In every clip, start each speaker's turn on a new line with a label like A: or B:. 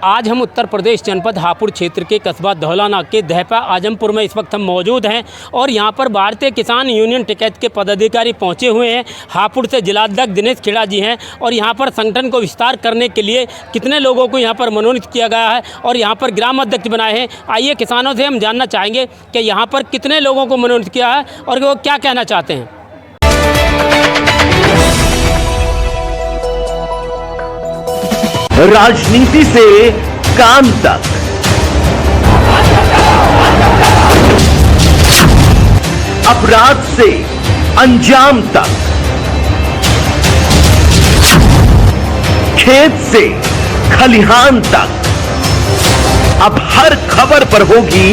A: आज हम उत्तर प्रदेश जनपद हापुड़ क्षेत्र के कस्बा धौलाना के दहपा आजमपुर में इस वक्त हम मौजूद हैं और यहाँ पर भारतीय किसान यूनियन टिकैत के पदाधिकारी पहुँचे हुए हैं। हापुड़ से जिलाध्यक्ष दिनेश खेड़ा जी हैं और यहाँ पर संगठन को विस्तार करने के लिए कितने लोगों को यहाँ पर मनोनीत किया गया है और यहाँ पर ग्राम अध्यक्ष बनाए हैं। आइए किसानों से हम जानना चाहेंगे कि यहाँ पर कितने लोगों को मनोनीत किया है और वो क्या कहना चाहते हैं।
B: राजनीति से काम तक, अपराध से अंजाम तक, खेत से खलिहान तक, अब हर खबर पर होगी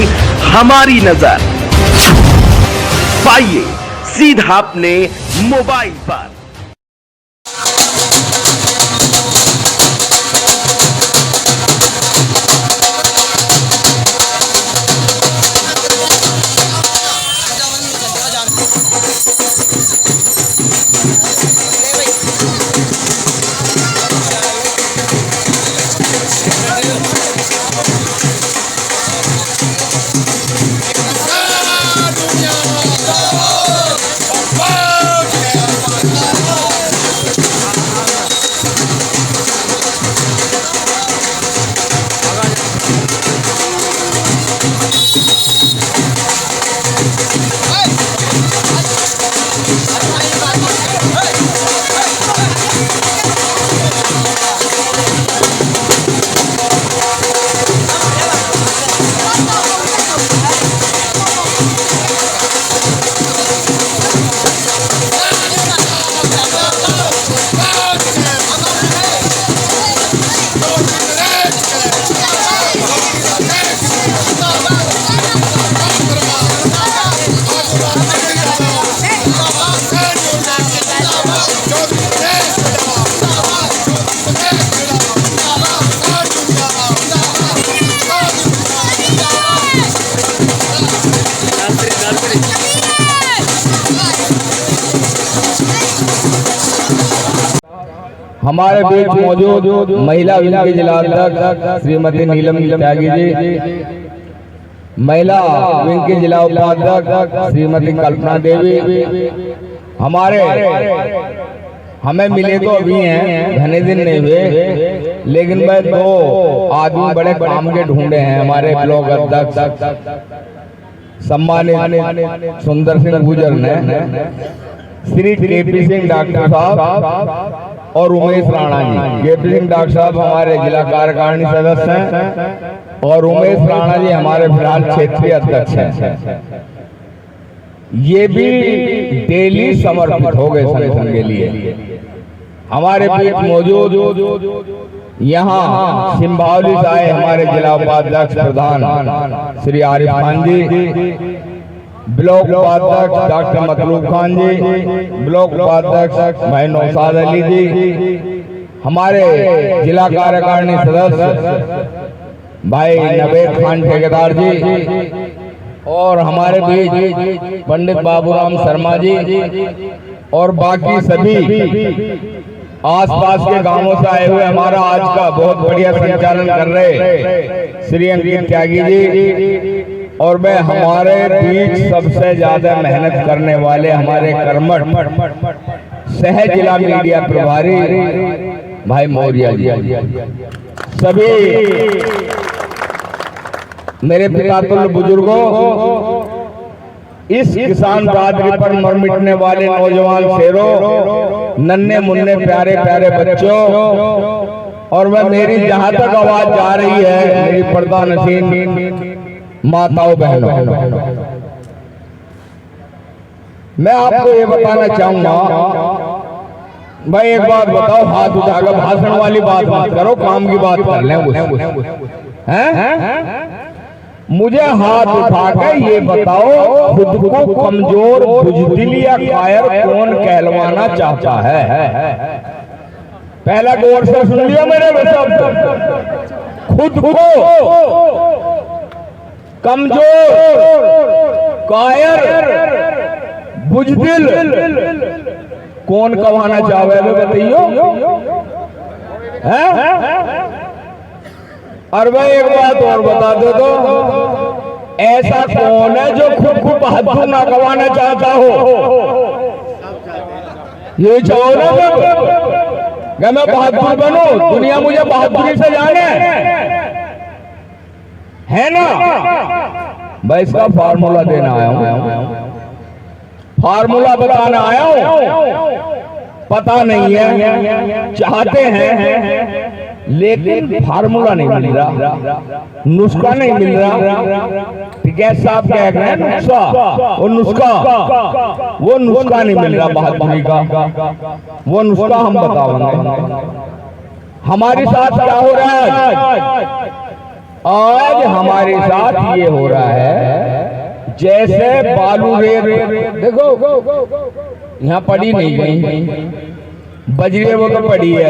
B: हमारी नजर। पाइए सीधा अपने मोबाइल पर।
C: हमारे बीच मौजूद महिला विंग के जिलाध्यक्ष श्रीमती नीलम त्यागी जी, महिला विंग के जिला उपाध्यक्ष श्रीमती कल्पना देवी, हमें मिले तो अभी हैं, घने दिन नहीं हुए, लेकिन वह दो आदमी बड़े काम के ढूंढे हैं। हमारे ब्लॉक अध्यक्ष सम्मानित सुंदर सिंह गुजर ने श्री केपी सिंह डॉक्टर साहब और उमेश राणा जी। केपी सिंह डॉक्टर साहब हमारे जिला कार्यकारिणी सदस्य हैं और उमेश राणा जी हमारे फिलहाल क्षेत्रीय अध्यक्ष हैं। ये भी डेली समर्पित हो गए संगठन के लिए। हमारे बीच मौजूद यहाँ सिंभावली से आए हमारे जिला उपाध्यक्ष प्रधान श्री आरिफ खान जी, ब्लॉक उपाध्यक्ष डॉक्टर मतलूब खान जी, ब्लॉक उपाध्यक्ष भाई नौशाद अली जी, हमारे जिला कार्यकारिणी सदस्य भाई नवेद खान ठेकेदार जी और हमारे बीच पंडित बाबूराम शर्मा जी और बाकी सभी आसपास के गांवों से आए हुए हमारा आज का बहुत बढ़िया संचालन कर रहे श्री अंकित त्यागी जी और मैं हमारे बीच सबसे ज्यादा मेहनत करने वाले हमारे कर्मठ सह जिला मीडिया प्रभारी भाई मौर्य जी, सभी मेरे पितातुल्य बुजुर्गों, इस किसान बहादुरी पर मर मिटने वाले नौजवान शेरों, नन्हे मुन्ने प्यारे प्यारे बच्चों, और वह मेरी जहां तक आवाज जा रही है मेरी पर्दा नशीन माताओं बहनों, मैं आपको ये बताना चाहूंगा। भाई एक बात बताओ, हाथ उठाकर भाषण वाली बात मत करो, काम की बात कर लें। मुझे हाथ उठाकर ये बताओ, खुद को कमजोर, बुजदिल या कायर कौन कहलवाना चाहता है? पहला गौर से सुन लिया मेरे शब्द। खुद को कमजोर, कायर, बुजदिल कौन कहवाना चाहे बताइयो? और भाई एक बात और बता दो तो, ऐसा कौन है जो खुद को बहादुर ना गवाना चाहता हो? ये चाहो ना कि मैं बहादुर बनूं, दुनिया मुझे बहादुरी से जाने, है ना? मैं इसका फार्मूला देना आया हूं, फार्मूला बताना आया हूं। पता नहीं है, चाहते हैं लेकिन फार्मूला नहीं मिल रहा, नुस्खा नहीं मिल रहा। ठीक है, साहब कह रहे हैं नुस्खा, वो नुस्खा नहीं मिल रहा बहादुरी का। वो नुस्खा हम बताओगे। हमारे साथ क्या हो रहा है आज? हमारे साथ ये हो रहा है जैसे बालू रेत, देखो यहाँ पड़ी नहीं गई, बजरी वो तो पड़ी है।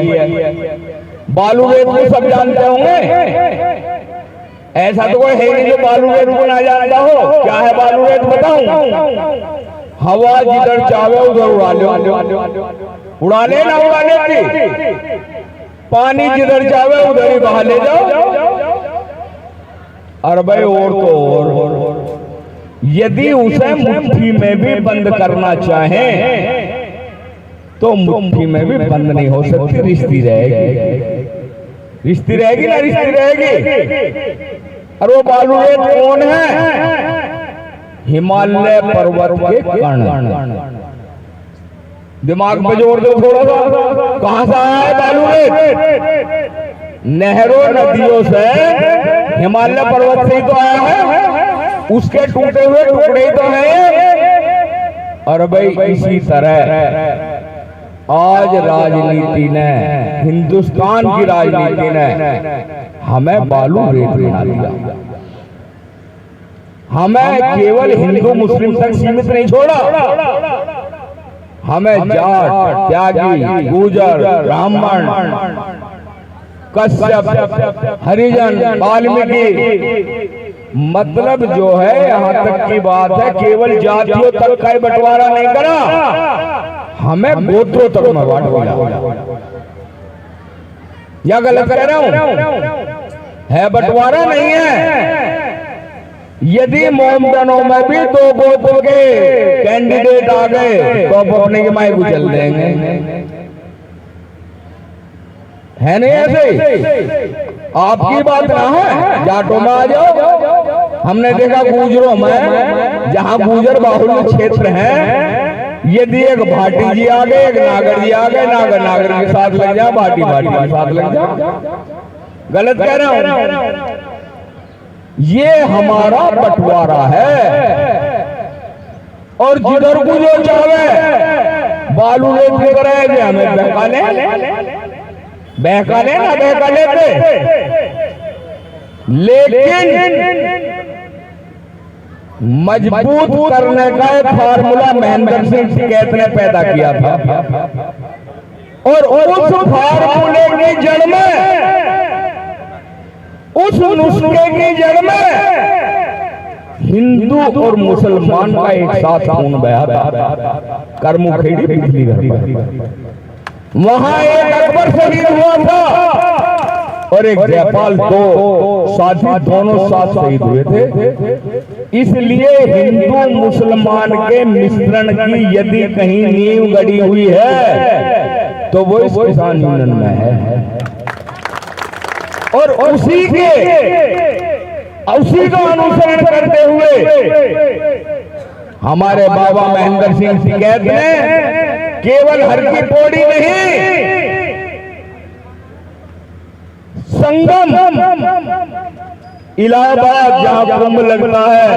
C: बालू रेत को सब जानते होंगे, ऐसा तो कोई है नहीं जो बालू रेत को ना जानता हो। क्या है बालू रेत बताऊं? हवा जिधर चाहे उधर उड़ा लो, उड़ा ले ना उड़ा ले, पानी जिधर चाहे उधर ही बहा ले जाओ। और भाई और तो और, यदि उसे मुट्ठी में भी बंद करना चाहें तो मुट्ठी में भी बंद नहीं हो सकती, रिश्ती रहेगी, रिश्ती रहेगी ना, रिश्ती रहेगी। और वो बालू रेत कौन है? हिमालय पर्वत के कण। दिमाग पे जोर दो थोड़ा सा, कहां से आया है बालू रेत? नहरों नदियों से, हिमालय पर्वत से ही तो आया है, उसके टूटे हुए टुकड़े तो हैं। और भाई इसी तरह आज राजनीति ने, हिंदुस्तान की राजनीति ने हमें बालू रेत बना दिया। हमें केवल हिंदू मुस्लिम तक सीमित नहीं छोड़ा, हमें जाट, त्यागी, गुर्जर, ब्राह्मण, कश्यप, हरिजन, वाल्मीकि, मतलब जो है यहाँ तक की बात है, केवल जातियों तक का बंटवारा नहीं करा, हमें गोत्रों तक में बांट दिया। या गलत कह रहा हूं? है बंटवारा नहीं है। यदि मोमडनों में भी दो गोत्र के कैंडिडेट आ गए तो अब अपने के माई कुचल देंगे, है नहीं ऐसे? आपकी बात ना है, जाटों में आ जाओ। हमने देखा गुजरों में, जहां गुजर बाहुल्य क्षेत्र है, यदि एक भाटी जी आ गए, एक नागर जी आ गए, नागर के साथ लग जा, भाटी के साथ लग जा। गलत कह रहा हूं? ये हमारा बंटवारा है। और जिधर को जो चाहे बालू रेत लेकर आए, हमें बहका ले ना बहका लेते, लेकिन मजबूत करने का एक फार्मूला महेंद्र सिंह टिकैत ने पैदा किया था। और उस फार्मूले की जड़ में, उस नुस्खे की जड़ में हिंदू और मुसलमान का एक साथ खून बहा था। करमुखेड़ी बिजली घर, वहां एक अकबर शहीद हुआ था और एक जयपाल, दो साथी दोनों साथ शहीद हुए थे। इसलिए हिंदू मुसलमान के मिश्रण की यदि कहीं नींव गड़ी हुई है तो वो इस किसान यूनियन में है। और उसी का अनुसरण करते हुए हमारे बाबा महेंद्र सिंह टिकैत ने केवल हर की पौड़ी नहीं, संगम इलाहाबाद जहां कुंभ लगता है,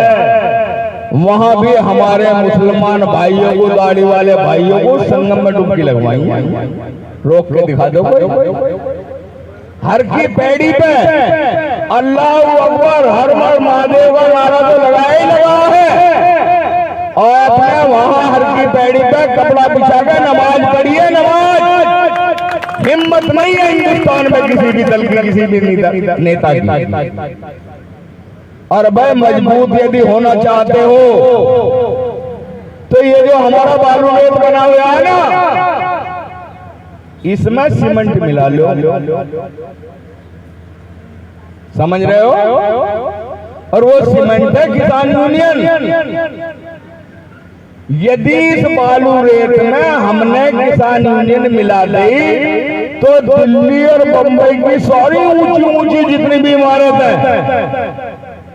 C: वहां भी हमारे मुसलमान भाइयों को, दाढ़ी वाले भाइयों को संगम में डुबकी लगवाई है। रोक के दिखा दो कोई। हर की पैड़ी पे अल्लाह अकबर, हर हर महादेव का नारा तो लगा ही लगा है। और आपने वहां हर की पैड़ी पे कपड़ा बिछा कर नमाज पढ़ी है। नमाज हिम्मत नहीं है हिंदुस्तान में किसी भी दल की, किसी भी नेता की। और भाई मजबूत यदि होना चाहते हो तो ये जो हमारा बालू रेत बना हुआ है ना, इसमें सीमेंट मिला लो, समझ रहे हो? और वो सीमेंट है किसान यूनियन। यदि इस बालू रेत में हमने किसान यूनियन मिला दी तो दिल्ली और बंबई की सारी ऊंची ऊंची जितनी भी इमारत है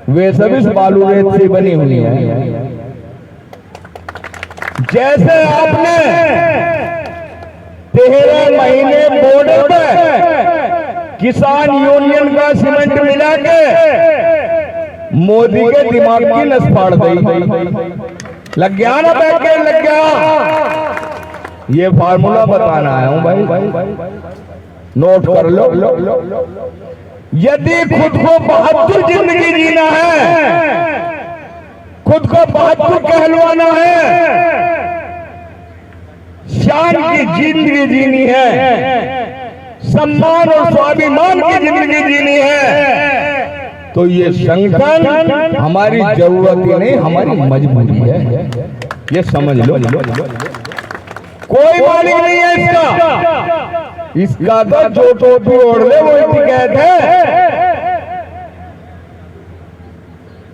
C: वे सब इस बालू रेत से बनी हुई है। जैसे आपने 13 महीने बॉर्डर पे किसान यूनियन का सीमेंट मिला के मोदी के दिमाग की नस फाड़ दी। लग गया ना बैठ लग गया। ये फार्मूला बताना आया हूं भाई, नोट कर लो। यदि खुद को बहादुर जिंदगी जीना है, खुद को बहादुर कहलवाना है, शान की जिंदगी जीनी है, सम्मान और स्वाभिमान की जिंदगी जीनी है, तो ये संगठन हमारी जरूरत ही नहीं, हमारी मजबूरी है। ये समझ लो। कोई मालिक नहीं है इसका तो जो टोपी ओढ़ ले वो टिकट है।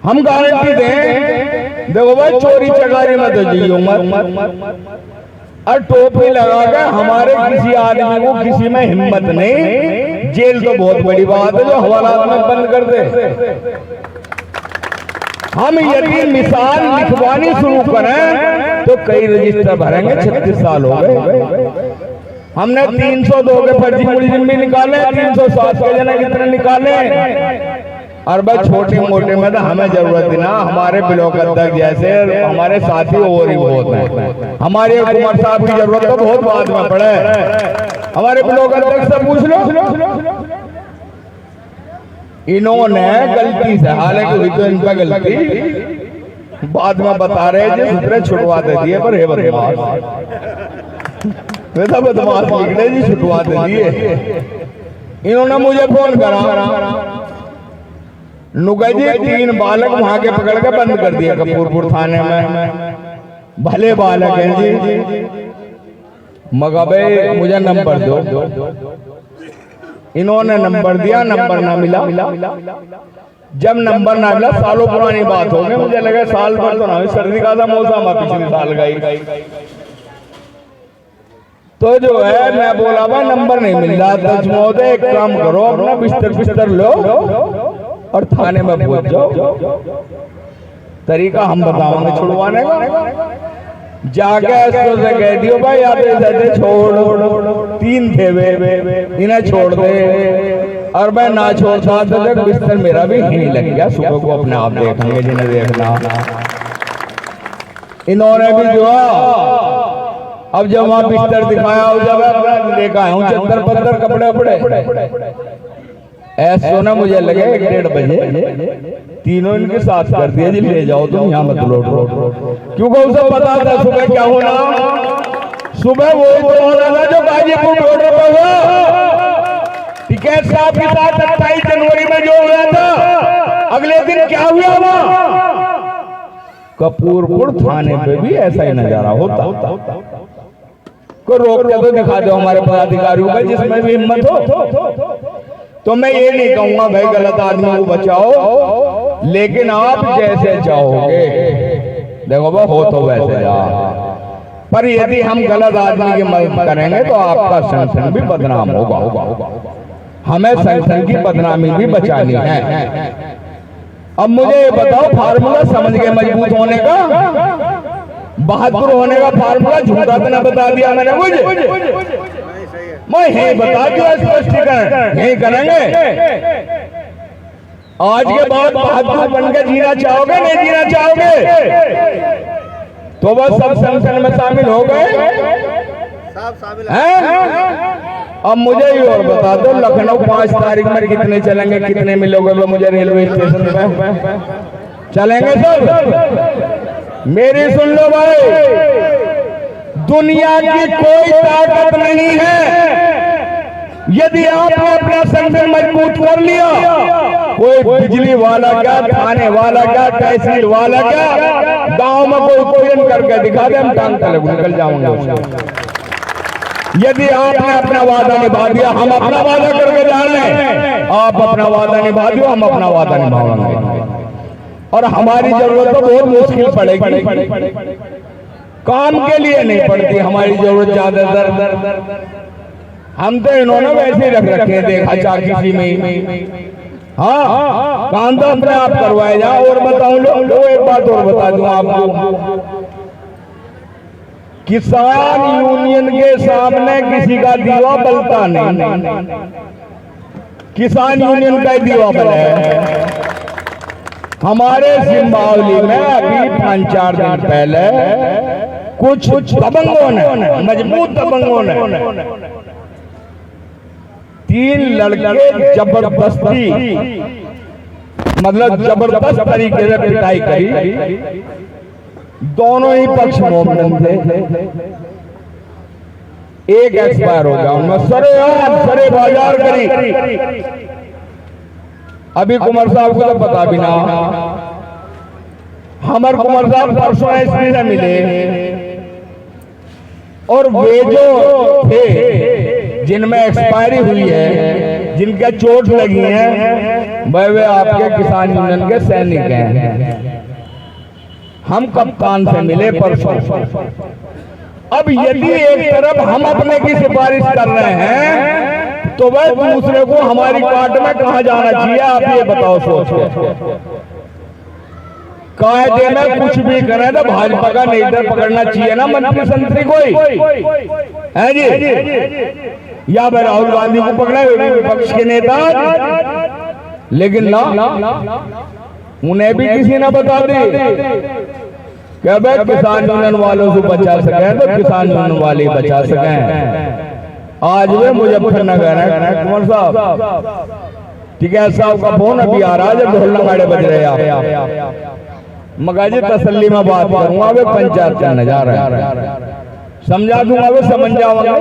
C: हम गारंटी दें, देखो भाई चोरी चकारी मत जियो मत, और टोपी लगा के हमारे किसी आदमी को किसी में हिम्मत नहीं। जेल तो बहुत बड़ी बात है जो हवालात में बंद कर दे। हम यदि मिसाल लिखवानी शुरू करें तो कई रजिस्टर भरेंगे। 36 साल हो गए, हमने 302 के फर्जी मुलजिम भी निकाले, 307 के जना कितने निकाले। और भाई छोटे मोटे में तो हमें जरूरत ना, हमारे ब्लॉक अध्यक्ष जैसे हमारे साथी और ही बहुत हैं। हमारे कुमार साहब की जरूरत तो बहुत बाद में पड़े। हमारे ब्लॉक अध्यक्ष से पूछ लो, इन्होंने गलती से, हालांकि हुई तो इनका गलती, बाद में बता रहे जी दूसरे छुटवा दे दिए, पर हे बदमाश वैसा बदमाश निकले जी, छुटवा दे दिए। इन्होंने मुझे फोन करा, नुगा जी 3 बालक वहां के पकड़ के बंद कर दिया कपूरपुर थाने में। भले बालक हैं जी, मगर भाई मुझे नंबर दो। इन्होंने नंबर दिया, नंबर ना मिला। जब नंबर ना मिला, सालों पुरानी बात हो गई, मुझे लगा साल भर तो ना, सर्दी का मौसम पिछले साल गई। तो जो है मैं बोला भाई नंबर नहीं मिल रहा, दस महोदय एक काम करो, अपना बिस्तर लो और थाने में पहुंच जाओ, तरीका हम बताओगे छुड़वाने का। जाके इसको से कह दियो भाई आप इधर छोड़, 3 थे वे, इन्हें छोड़ दे। और मैं ना छोड़ता तो बिस्तर मेरा भी नहीं लग गया, सुबह को अपने आप देखेंगे जिन्हें देखना। इन्होंने भी जो अब जब वहां बिस्तर दिखाया हो जब लेकर आया हूँ 70-75 कपड़े वपड़े, ऐसा ना मुझे लगे 1-1:30 बजे तीनों इनके साथ कर दिया जी, ले जाओ तुम यहाँ मत लौटो, क्योंकि उसे पता था सुबह क्या होना। सुबह वो होना था जो गाजीपुर बॉर्डर पर हुआ, टिकैत साहब के साथ 28 जनवरी में जो हुआ था, अगले दिन क्या हुआ वहां कपूरपुर थाने पे भी ऐसा ही नजारा होता। को रोक के तो दिखा दो हमारे पदाधिकारियों का, जिसमें भी हिम्मत हो। तो मैं ये नहीं कहूंगा भाई गलत आदमी को बचाओ, लेकिन आप जैसे चाहोगे देखो वो हो तो वैसे जा, पर यदि हम गलत आदमी की मदद करेंगे तो आपका संगठन भी बदनाम होगा। हमें संगठन की बदनामी भी बचानी है। अब मुझे ये बताओ, फार्मूला समझ गए मजबूत होने का, बहादुर होने का फार्मूला झूठा तो ना बता दिया मैंने मुझे, मैं यही बता दिया स्पष्टीकरण यही करेंगे। आज के बाद बहादुर बनकर जीना चाहोगे, नहीं जीना चाहोगे तो बस सब संगठन में शामिल हो गए। अब मुझे ही और बता दो, लखनऊ 5 तारीख में कितने चलेंगे, कितने मिलोगे वो मुझे रेलवे स्टेशन पे चलेंगे सब। मेरी सुन लो भाई, दुनिया की कोई ताकत नहीं है, यदि आपने अपना संगठन मजबूत कर लिया, कोई बिजली वाला क्या, थाने वाला क्या, तहसील वाला क्या, गांव में कोई पूजन करके दिखा दे, हम टांग तले निकल जाऊंगे। यदि आपने अपना वादा निभा दिया, हम अपना वादा करके जा रहे हैं, आप अपना वादा निभा दियो, हम अपना वादा निभाएंगे। और हमारी जरूरत तो बहुत मुश्किल पड़ेगी, काम के लिए नहीं पड़ती हमारी जरूरत ज्यादातर। हम तो इन्होंने वैसे ही रख रखे हैं, देखा चार किसी में। हाँ, काम तो अपने आप करवाए जाओ। और बताओ लो एक बात और बता दूं आपको, किसान यूनियन के सामने किसी का दीवा बलता नहीं, किसान यूनियन का दीवा बल है। हमारे सिंबावली में अभी 5-4 दिन पहले कुछ दबंगों ने, मजबूत दबंगों ने 3 लड़के जबरदस्ती, मतलब जबरदस्त तरीके से पिटाई करी। दोनों ही पक्ष मोमडन थे। एक एक्सपायर हो गया, उनमें सरे बाजार करी। अभी कुमार साहब को तो पता भी ना, हमारे कुमार साहब परसों एसपी से मिले, और वे जो थे जिनमें एक्सपायरी हुई है, जिनके चोट लगी है, वे आपके किसान यूनियन के सैनिक हैं। हम कप्तान से मिले परसों। अब यदि एक तरफ हम अपने की सिफारिश कर रहे हैं, तो वह दूसरे को हमारी पार्ट में कहां जाना चाहिए, आप ये बताओ सोच के। कायदे में कुछ भी करें तो भाजपा का लीडर पकड़ना चाहिए ना, मंत्री संतरी कोई है जी, या फिर राहुल गांधी को पकड़े विपक्ष के नेता। लेकिन ना, उन्हें भी किसी ने बता दी कि भाई किसान यूनियन वालों से बचा सके तो किसान यूनियन वाले बचा सकें। आज वे मुजफ्फरनगर है, कुंवर साहब टिकैत साहब का फोन अभी आ रहा है, जब ढोल नगाड़े बज रहे हैं। मगर जी तसल्ली में बात करूंगा, वे पंचायत का नजारा है, समझा दूंगा, वे समझ जाओगे।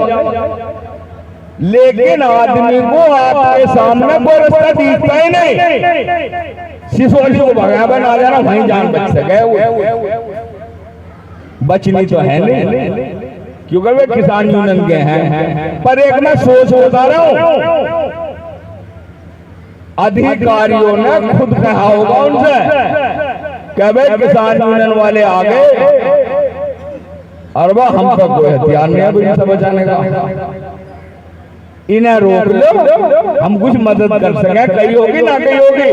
C: लेकिन आदमी को आपके सामने कोई रास्ता दिखता ही नहीं। सिसोली को भगा बना जाना, वहीं जान बच सके, बचनी तो है नहीं, क्योंकि वे किसान यूनियन के हैं। पर एक मैं सोच बता रहा हूं, अधिकारियों ने खुद कहा होगा उनसे कि भाई किसान यूनियन वाले आ गए और वह हम पर कोई हथियार नहीं है इनसे बचाने का, इन्हें रोक लो, हम कुछ मदद कर सके। कही होगी ना कही होगी,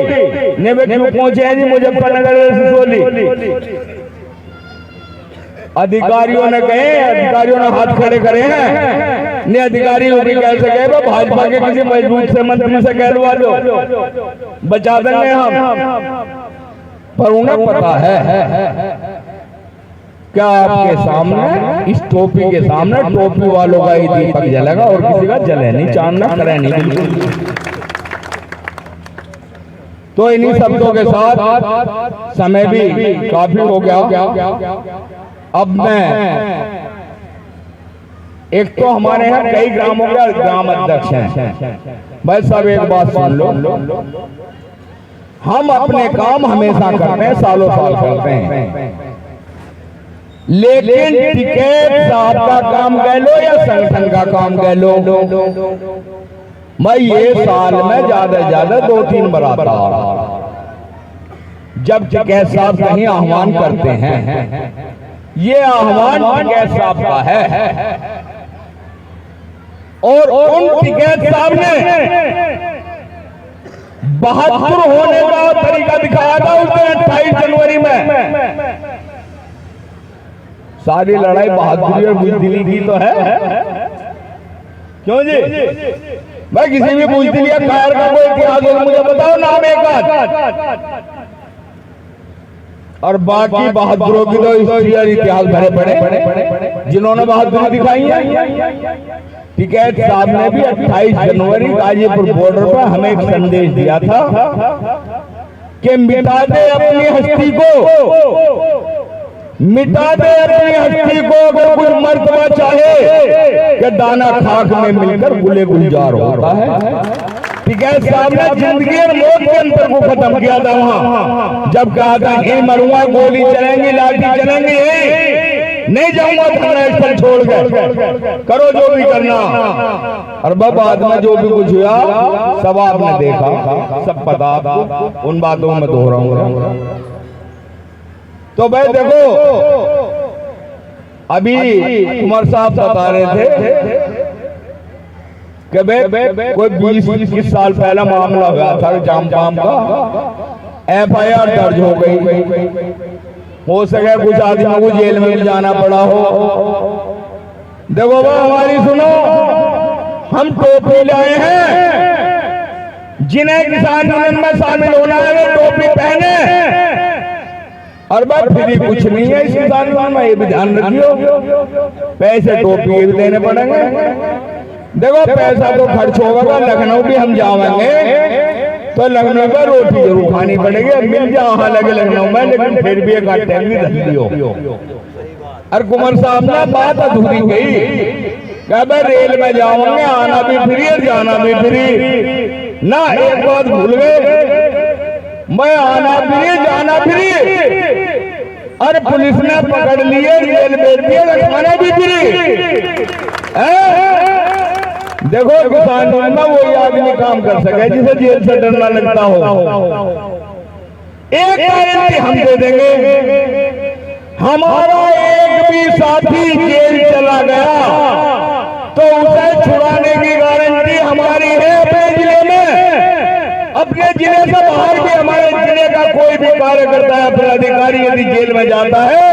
C: ने वे क्यों पहुंचे हैं जी मुजफ्फरनगर से सिसोली। अधिकारियों ने कहे, अधिकारियों ने हाथ खड़े करे हैं, ने अधिकारी लोग कह सके भाजपा के किसी मजबूत से मंत्री से कहलवा दो, बचा देंगे हम। पर उन्हें पता है क्या आपके सामने, इस टोपी के सामने, टोपी वालों का ही दीपक जलेगा और किसी का जले नहीं, चांदना करे नहीं बिल्कुल। तो इन्हीं शब्दों के साथ समय भी काफी हो गया। अब मैं, एक तो हमारे यहाँ कई ग्रामों के ग्राम अध्यक्ष हैं, भाई सब एक बात सुन लो, हम अपने काम हमेशा करते हैं, सालों साल करते हैं, लेकिन टिकैत साहब का काम कह लो या संगठन का काम कह लो, मैं ये साल में ज्यादा से ज्यादा 2-3 बार आता, जब टिकैत साहब कहीं आह्वान करते हैं, ये आह्वान टिकैत साहब का है। और उन टिकैत साहब ने बहादुर होने का तरीका दिखाया था उस दिन 28 जनवरी में। सारी लड़ाई बहादुरी और बुजदिली की तो है, क्यों जी? मैं किसी भी बुजदिली या कायर का कोई इतिहास हो मुझे बताओ नाम एक आध। और बाकी बहादुरों की तो इतिहास भरे पड़े जिन्होंने बहादुरी दिखाई है। टिकैत साहब ने भी 28 जनवरी गाजीपुर बॉर्डर पर हमें एक संदेश दिया था कि मिटा दे अपनी हस्ती को, मिटा दे अपनी हस्ती को, अगर कुछ मर्तबा चाहे कि दाना खाक में मिलकर गुले गुलजार होता है। टिकैत साहब ने जिंदगी और मौत के अंतर को खत्म किया था वहां, जब कहा था कि मरूंगा, गोली चलेंगी, लाठी चलेंगी, नहीं जाऊंगा धरना स्थल छोड़ के, करो जो भी करना। और बाद में जो भी कुछ हुआ सब आपने देखा, सब पता आपको, उन बातों में दोहराऊंगा। तो भाई देखो, अभी कुमार साहब बता रहे थे कि भाई कोई 20-21 साल पहला मामला हुआ था जाम का, FIR दर्ज हो गई, हो सके कुछ आदमियों को जेल में जाना पड़ा हो। देखो भाई हमारी सुनो, हम टोपी लाए हैं, जिन्हें किसान यूनियन में शामिल होना है वो टोपी पहने। और बात फ्री कुछ नहीं है इस किसान यूनियन में, ये भी ध्यान रखियो, पैसे टोपी भी देने पड़ेंगे। देखो पैसा तो खर्च होगा, लखनऊ भी हम जाएंगे तो लखनऊ में रोटी जरूर खानी पड़ेगी, मिल जाओ हालांकि लखनऊ में, लेकिन फिर भी एक होटल भी रख दियो। और कुमार साहब ने बात अधूरी गई, क्या रेल में जाओगे आना भी फ्री और जाना भी फ्री ना। एक बात भूल गए, मैं आना फ्री जाना फ्री, और पुलिस ने पकड़ लिए जेल भेज दिए, खाना भी फ्री। देखो किसान में वही आदमी काम कर सके जिसे जेल से डरना लगता हो। एक गारंटी हम दे देंगे, हमारा एक भी साथी जेल चला गया तो उसे छुड़ाने की गारंटी हमारी है। अपने जिले में, अपने जिले से बाहर भी हमारे जिले का कोई भी कार्यकर्ता है, अपना अधिकारी यदि जेल में जाता है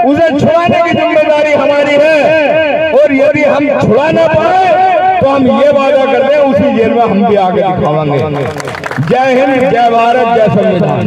C: उसे छुड़ाने की जिम्मेदारी हमारी है। और यदि हम छुड़ा ना पाए तो हम ये वादा करते हैं उसी जेल में हम भी आगे दिखावांगे। जय हिंद, जय भारत, जय संविधान।